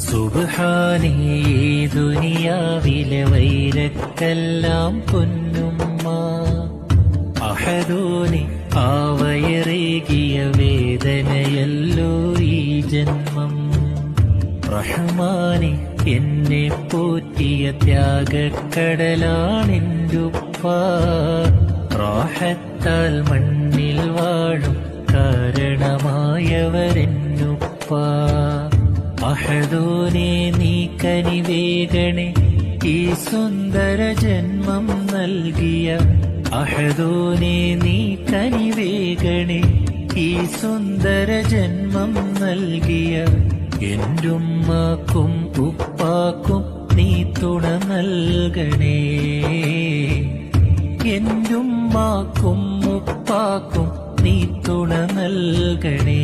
സുബ്ഹാനേ ദുനിയാവിലെ വൈരക്കെല്ലാം പൊന്നുമ്മ അഹദോനെ ആവയറേകിയ വേദനയല്ലോ ഈ ജന്മം റഹ്മാനെ എന്നെ പോറ്റിയ ത്യാഗക്കടലാണെന്റുപ്പ റാഹത്താൽ മണ്ണിൽ വാഴും കാരണമായവരെന്നുപ്പ അഹദോനെ നീ കനിവേഗണേ ഈ സുന്ദര ജന്മം നൽകിയ അഹദോനെ നീ കനിവേഗണേ ഈ സുന്ദര ജന്മം നൽകിയ എന്റുമ്മക്കും ഉപ്പാക്കും നീ തുണ നൽകണേ എന്റുമ്മാക്കും ഉപ്പാക്കും നീ തുണ നൽകണേ